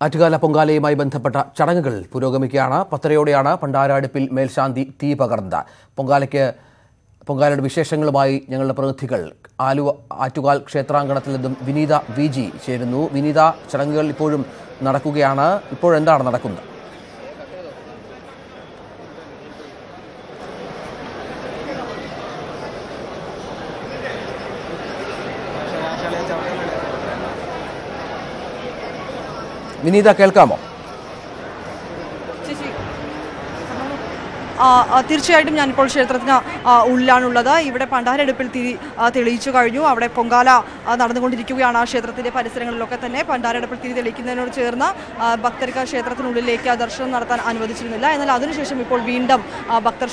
ആറ്റുകാല പൊങ്കാലയുമായി ബന്ധപ്പെട്ട ചടങ്ങുകൾ പുരോഗമിക്കുകയാണ്. 10:30 പണ്ടാരടുപ്പിൽ മേൽശാന്തി തീ പകർന്നത്. പൊങ്കാലയുടെ വിശേഷങ്ങളുമായി ഞങ്ങളുടെ പ്രതിനിധികൾ ആറ്റുകാൽ ക്ഷേത്രാങ്കണത്തിൽ നിന്നും വിനീത VG ചേരുന്നു. വിനീത, ചടങ്ങുകൾ ഇപ്പോഴും നടക്കുകയാണ്. ഇപ്പോഴെന്താണ് നടക്കുന്നത്? വിനീത, കേൾക്കാമോ? തീർച്ചയായിട്ടും ഞാനിപ്പോൾ ക്ഷേത്രത്തിന് ഉള്ളിലാണുള്ളത്. ഇവിടെ പണ്ടാരടുപ്പിൽ തെളിയിച്ചു കഴിഞ്ഞു. അവിടെ പൊങ്കാല നടന്നുകൊണ്ടിരിക്കുകയാണ്. ക്ഷേത്രത്തിന്റെ പരിസരങ്ങളിലൊക്കെ തന്നെ പണ്ടാരടുപ്പിൽ തെളിയിക്കുന്നതിനോട് ചേർന്ന് ഭക്തർക്ക് ക്ഷേത്രത്തിനുള്ളിലേക്ക് ദർശനം നടത്താൻ അനുവദിച്ചിരുന്നില്ല. എന്നാൽ അതിനുശേഷം ഇപ്പോൾ വീണ്ടും ഭക്തർ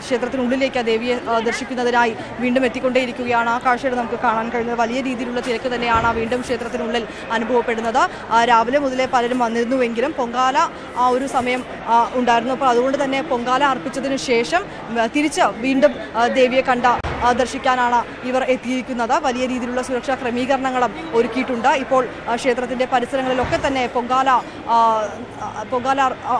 ക്ഷേത്രത്തിനുള്ളിലേക്ക് ദേവിയെ ദർശിക്കുന്നതിനായി വീണ്ടും എത്തിക്കൊണ്ടേയിരിക്കുകയാണ്. ആ കാഴ്ചയിൽ നമുക്ക് കാണാൻ കഴിയുന്നത് വലിയ രീതിയിലുള്ള തിരക്ക് തന്നെയാണ് വീണ്ടും ക്ഷേത്രത്തിനുള്ളിൽ അനുഭവപ്പെടുന്നത്. രാവിലെ മുതലേ പലരും വന്നിരുന്നുവെങ്കിലും പൊങ്കാല ആ ഒരു സമയം ഉണ്ടായിരുന്നു. അപ്പോൾ അതുകൊണ്ട് തന്നെ പൊങ്കാല അർപ്പിച്ചതിനു ശേഷം തിരിച്ച് വീണ്ടും ദേവിയെ ദർശിക്കാനാണ് ഇവർ എത്തിയിരിക്കുന്നത്. വലിയ രീതിയിലുള്ള സുരക്ഷാ ക്രമീകരണങ്ങളും ഒരുക്കിയിട്ടുണ്ട്. ഇപ്പോൾ ക്ഷേത്രത്തിന്റെ പരിസരങ്ങളിലൊക്കെ തന്നെ പൊങ്കാല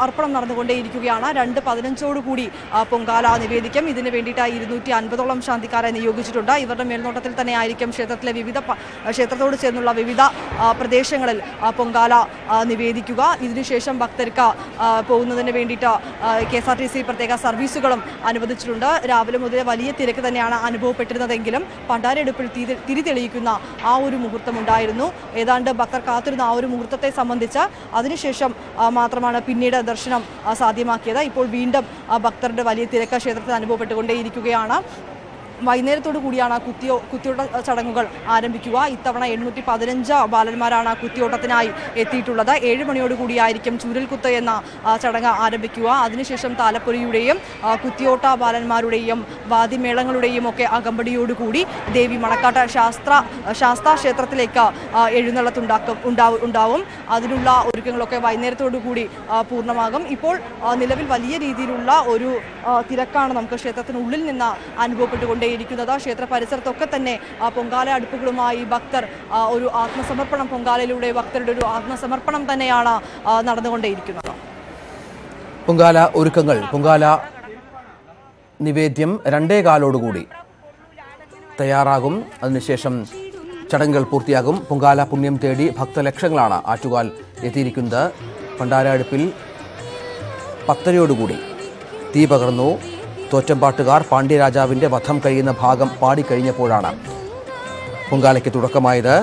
അർപ്പണം നടന്നുകൊണ്ടേയിരിക്കുകയാണ്. 2:15 പൊങ്കാല നിവേദിക്കും. ഇതിന് വേണ്ടിയിട്ടായി 250ഓളം ശാന്തിക്കാരെ നിയോഗിച്ചിട്ടുണ്ട്. ഇവരുടെ മേൽനോട്ടത്തിൽ തന്നെ ആയിരിക്കും ക്ഷേത്രത്തോട് ചേർന്നുള്ള വിവിധ പ്രദേശങ്ങളിൽ പൊങ്കാല നിവേദിക്കുക. ഇതിനുശേഷം ഭക്തർക്ക് പോകുന്നതിന് വേണ്ടിയിട്ട് KSRTC പ്രത്യേക സർവീസുകളും അനുവദിച്ചിട്ടുണ്ട്. രാവിലെ മുതൽ വലിയ തിരക്ക് തന്നെയാണ് അനുഭവപ്പെട്ടിരുന്നതെങ്കിലും പണ്ടാരടുപ്പിൽ തിരി തെളിയിക്കുന്ന ആ ഒരു മുഹൂർത്തം ഉണ്ടായിരുന്നു. ഏതാണ്ട് ഭക്തർ കാത്തിരുന്ന ആ ഒരു മുഹൂർത്തത്തെ സംബന്ധിച്ച് അതിനുശേഷം മാത്രമാണ് പിന്നീട് ദർശനം സാധ്യമാക്കിയത്. ഇപ്പോൾ വീണ്ടും ഭക്തരുടെ വലിയ തിരക്ക് ക്ഷേത്രത്തിൽ അനുഭവപ്പെട്ടുകൊണ്ടേയിരിക്കുകയാണ്. വൈകുന്നേരത്തോടു കൂടിയാണ് കുത്തിയോട്ട ചടങ്ങുകൾ ആരംഭിക്കുക. ഇത്തവണ 815 ബാലന്മാരാണ് കുത്തിയോട്ടത്തിനായി എത്തിയിട്ടുള്ളത്. 7 മണിയോടുകൂടിയായിരിക്കും ചൂരൽകുത്ത് എന്ന ചടങ്ങ് ആരംഭിക്കുക. അതിനുശേഷം താലപ്പൊലിയുടെയും കുത്തിയോട്ട ബാലന്മാരുടെയും വാദ്യമേളങ്ങളുടെയും ഒക്കെ അകമ്പടിയോടുകൂടി ദേവി മണക്കാട്ട് ശാസ്താ ക്ഷേത്രത്തിലേക്ക് ഉണ്ടാവും. അതിനുള്ള ഒരുക്കങ്ങളൊക്കെ വൈകുന്നേരത്തോടു കൂടി പൂർണ്ണമാകും. ഇപ്പോൾ നിലവിൽ വലിയ രീതിയിലുള്ള ഒരു തിരക്കാണ് നമുക്ക് ക്ഷേത്രത്തിനുള്ളിൽ നിന്ന് അനുഭവപ്പെട്ടുകൊണ്ടേ ിരിക്കുന്നത്. ക്ഷേത്ര പരിസരത്തൊക്കെ തന്നെ പൊങ്കാല അടുപ്പുകളുമായി ഭക്തർ ഒരു ആത്മസമർപ്പണം, പൊങ്കാലയിലൂടെ ഭക്തരുടെ ഒരു ആത്മസമർപ്പണം തന്നെയാണ് നടന്നുകൊണ്ടേയിരിക്കുന്നത്. പൊങ്കാല ഒരുക്കങ്ങൾ, പൊങ്കാല നിവേദ്യം 2:15 തയ്യാറാകും. അതിനുശേഷം ചടങ്ങുകൾ പൂർത്തിയാകും. പൊങ്കാല പുണ്യം തേടി ഭക്തലക്ഷങ്ങളാണ് ആറ്റുകാൽ എത്തിയിരിക്കുന്നത്. പണ്ടാരടുപ്പിൽ 10:30 തീ പകർന്നു. തോറ്റമ്പാട്ടുകാർ പാണ്ഡ്യരാജാവിന്റെ വധം കഴിയുന്ന ഭാഗം പാടിക്കഴിഞ്ഞപ്പോഴാണ് പൊങ്കാലയ്ക്ക് തുടക്കമായത്.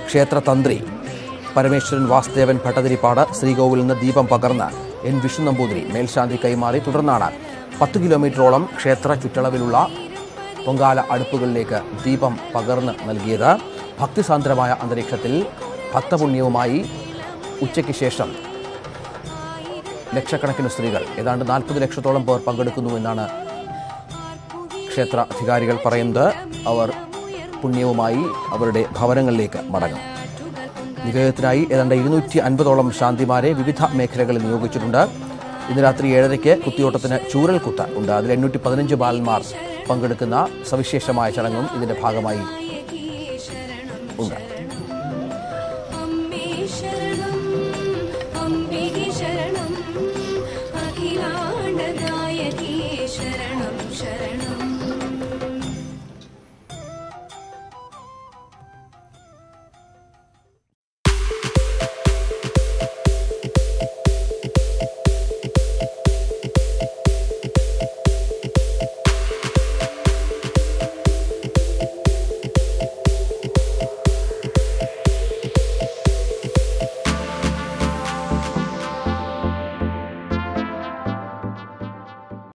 ക്ഷേത്രതന്ത്രി പരമേശ്വരൻ വാസുദേവൻ ഭട്ടതിരിപ്പാട് ശ്രീകോവിലിൽ നിന്ന് ദീപം പകർന്ന് N. വിഷ്ണു നമ്പൂതിരി മേൽശാന്തി കൈമാറി. തുടർന്നാണ് 10 കിലോമീറ്ററോളം ക്ഷേത്ര ചുറ്റളവിലുള്ള പൊങ്കാല അടുപ്പുകളിലേക്ക് ദീപം പകർന്ന് നൽകിയത്. ഭക്തിസാന്ദ്രമായ അന്തരീക്ഷത്തിൽ ഭക്തപുണ്യവുമായി ഉച്ചയ്ക്ക് ശേഷം ലക്ഷക്കണക്കിന് സ്ത്രീകൾ, ഏതാണ്ട് 40 ലക്ഷത്തോളം പേർ പങ്കെടുക്കുന്നുവെന്നാണ് ക്ഷേത്ര അധികാരികൾ പറയുന്നത്. അവർ പുണ്യവുമായി അവരുടെ ഭവനങ്ങളിലേക്ക് മടങ്ങും. നിവേദനത്തിനായി ഏതാണ്ട് 250ഓളം ശാന്തിമാരെ വിവിധ മേഖലകളിൽ നിയോഗിച്ചിട്ടുണ്ട്. ഇന്ന് രാത്രി 7:30 കുത്തിയോട്ടത്തിന് ചൂരൽകുത്ത് ഉണ്ട്. അതിൽ 815 ബാലന്മാർ പങ്കെടുക്കുന്ന സവിശേഷമായ ചടങ്ങും ഇതിന്റെ ഭാഗമായി ഉണ്ട്. ശരണം